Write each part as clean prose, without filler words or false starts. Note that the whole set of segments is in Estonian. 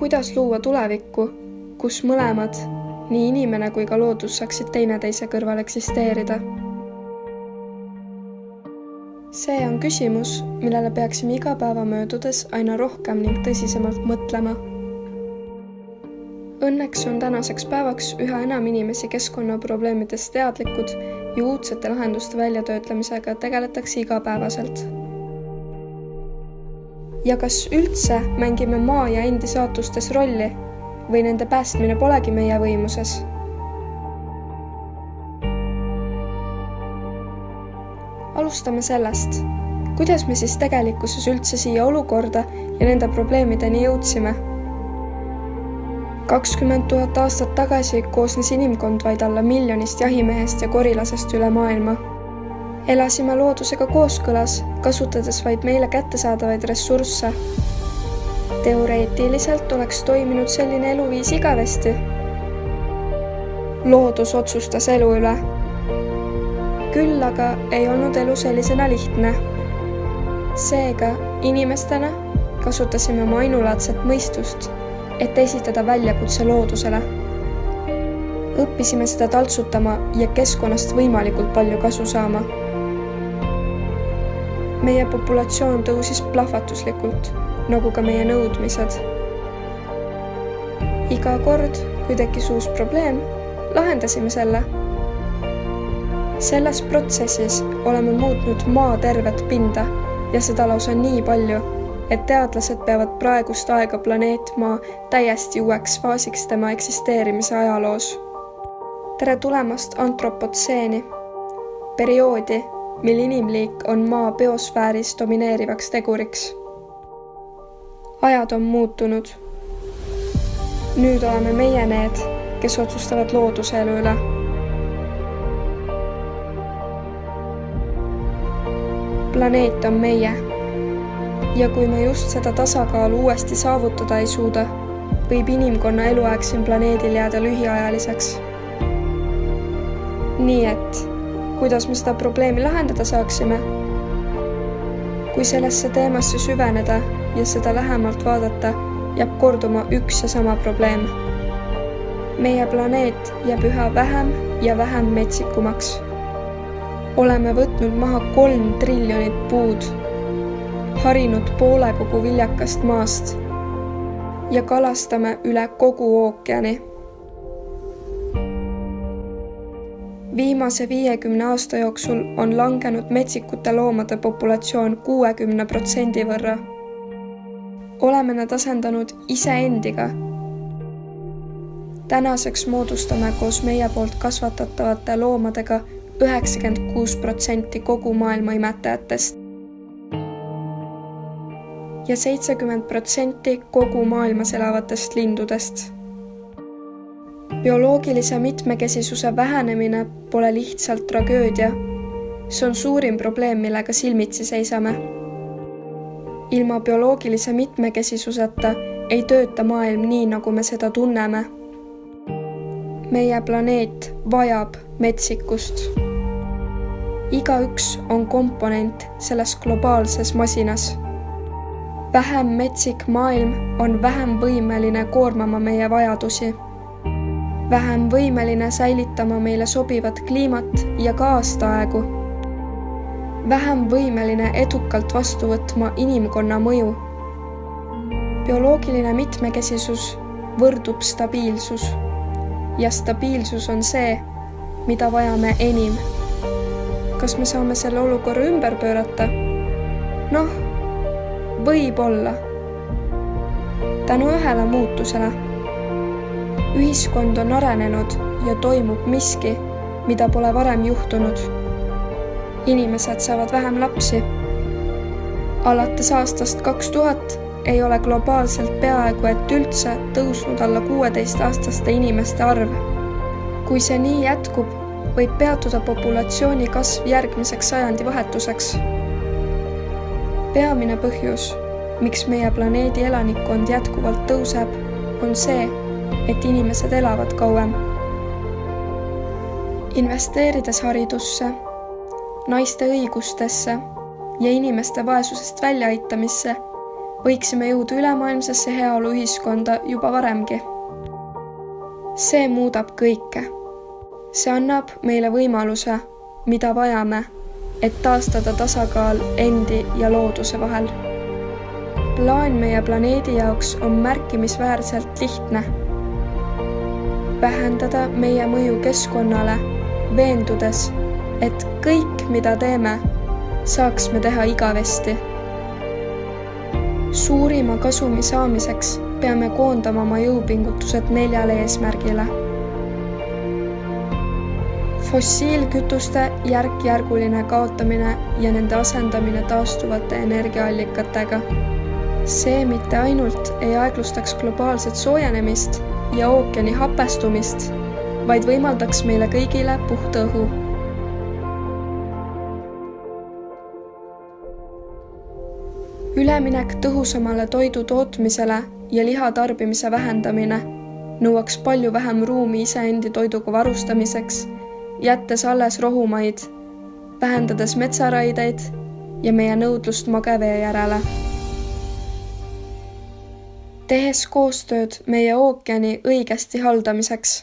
kuidas luua tulevikku, kus mõlemad, nii inimene kui ka loodus saaksid teineteise kõrval eksisteerida. See on küsimus, millele peaksime iga päeva möödudes aina rohkem ning tõsisemalt mõtlema. Õnneks on tänaseks päevaks üha enam inimesi keskkonnaprobleemidest teadlikud ja uudsete lahenduste väljatöötlemisega tegeletakse igapäevaselt. Ja kas üldse mängime maa ja endi saatustes rolli või nende päästmine polegi meie võimuses? Alustame sellest, kuidas me siis tegelikkuses üldse siia olukorda ja nende probleemideni jõudsime. 20 000 aastat tagasi koosnes inimkond vaid alla miljonist jahimehest ja korilasest üle maailma. Elasime loodusega kooskõlas, kasutades vaid meile kättesaadavaid ressursse. Teoreetiliselt oleks toiminud selline eluviis igavesti. Loodus otsustas elu üle. Küll aga ei olnud elu sellisena lihtne. Seega inimestena kasutasime oma ainulaadset mõistust, et esitada väljakutse loodusele. Õppisime seda taltsutama ja keskkonnast võimalikult palju kasu saama. Meie populatsioon tõusis plahvatuslikult, nagu ka meie nõudmised. Iga kord, kui tekkis uus probleem, lahendasime selle. Selles protsessis oleme muutnud maa tervet pinda ja seda lausa nii palju, et teadlased peavad praegust aega planeet Maa täiesti uueks faasiks tema eksisteerimise ajaloos. Tere tulemast antropotseeni, perioodi, mil inimliik on maa biosfääris domineerivaks teguriks. Ajad on muutunud. Nüüd oleme meie need, kes otsustavad looduse elu üle. Planeet on meie. Ja kui me just seda tasakaalu uuesti saavutada ei suuda, võib inimkonna eluaeg siin planeedil jääda lühiajaliseks. Nii et, kuidas me seda probleemi lahendada saaksime? Kui sellesse teemasse süveneda ja seda lähemalt vaadata, jääb korduma üks ja sama probleem. Meie planeet jääb üha vähem ja vähem metsikumaks. Oleme võtnud maha 3 triljonit puud, harinud poole kogu viljakast maast ja kalastame üle kogu ookeani. Viimase 50 aasta jooksul on langenud metsikute loomade populatsioon 60% võrra. Oleme nad asendanud iseendiga. Tänaseks moodustame koos meie poolt kasvatatavate loomadega 96% kogu maailma imetajatest ja 70% kogu maailmas elavatest lindudest. Bioloogilise mitmekesisuse vähenemine pole lihtsalt tragöödia. See on suurim probleem, millega silmitsi seisame. Ilma bioloogilise mitmekesisuseta ei tööta maailm nii, nagu me seda tunneme. Meie planeet vajab metsikust. Igaüks on komponent selles globaalses masinas. Vähem metsik maailm on vähem võimeline koormama meie vajadusi. Vähem võimeline säilitama meile sobivat kliimat ja ka aastaaegu. Vähem võimeline edukalt vastu võtma inimkonna mõju. Bioloogiline mitmekesisus võrdub stabiilsus. Ja stabiilsus on see, mida vajame enim. Kas me saame selle olukorra ümber pöörata? Võib-olla. Tänu ühele muutusele. Ühiskond on arenenud ja toimub miski, mida pole varem juhtunud. Inimesed saavad vähem lapsi. Alates aastast 2000 ei ole globaalselt peaaegu et üldse tõusnud alla 16-aastaste inimeste arv. Kui see nii jätkub, võib peatuda populatsiooni kasv järgmiseks sajandi vahetuseks. Peamine põhjus, miks meie planeedi elanikkond jätkuvalt tõuseb, on see, et inimesed elavad kauem. Investeerides haridusse, naiste õigustesse ja inimeste vaesusest väljaaitamisse, võiksime jõuda ülemaailmsesse heaoluühiskonda juba varemgi. See muudab kõike. See annab meile võimaluse, mida vajame, et taastada tasakaal endi ja looduse vahel. Plaan meie planeedi jaoks on märkimisväärselt lihtne. Vähendada meie mõju keskkonnale, veendudes, et kõik, mida teeme, saaks me teha igavesti. Suurima kasumi saamiseks peame koondama oma jõupingutused 4 eesmärgile. Fossiilkütuste järk-järguline kaotamine ja nende asendamine taastuvate energiaallikatega. See mitte ainult ei aeglustaks globaalset soojenemist ja ookeani hapestumist, vaid võimaldaks meile kõigile puhta õhu. Üleminek tõhusamale toidu tootmisele ja liha tarbimise vähendamine nõuaks palju vähem ruumi iseendi toiduga varustamiseks, jättes alles rohumaid, vähendades metsaraideid ja meie nõudlust magevee järele. Tehes koostööd meie ookeani õigesti haldamiseks.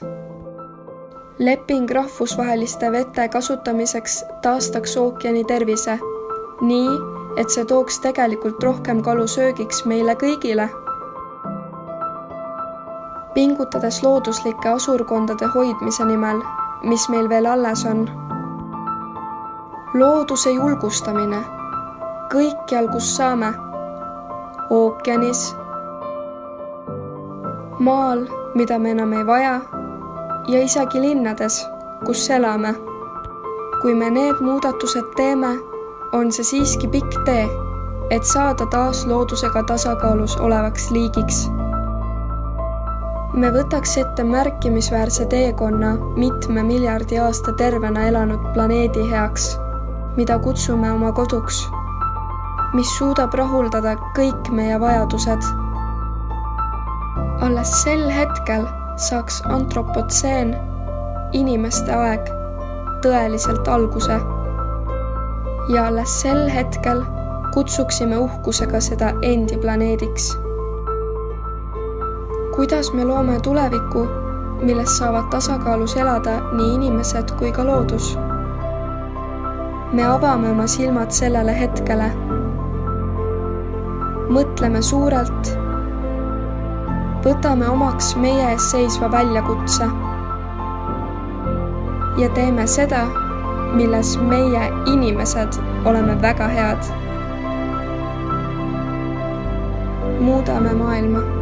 Leping rahvusvaheliste vete kasutamiseks taastaks ookeani tervise, nii, et see tooks tegelikult rohkem kalu söögiks meile kõigile. Pingutades looduslike asurkondade hoidmise nimel, mis meil veel alles on. Looduse julgustamine, kõikjal, kus saame, ookeanis, maal, mida me enam ei vaja, ja isegi linnades, kus elame. Kui me need muudatused teeme, on see siiski pikk tee, et saada taas loodusega tasakaalus olevaks liigiks. Me võtaks ette märkimisväärse teekonna mitme miljardi aasta tervena elanud planeedi heaks, mida kutsume oma koduks, mis suudab rahuldada kõik meie vajadused. Alles sel hetkel saaks antropotseen, inimeste aeg, tõeliselt alguse. Ja alles sel hetkel kutsuksime uhkusega seda endi planeediks. Kuidas me loome tuleviku, milles saavad tasakaalus elada nii inimesed kui ka loodus? Me avame oma silmad sellele hetkele. Mõtleme suurelt. Võtame omaks meie ees seisva väljakutse. Ja teeme seda, milles meie inimesed oleme väga head. Muudame maailma.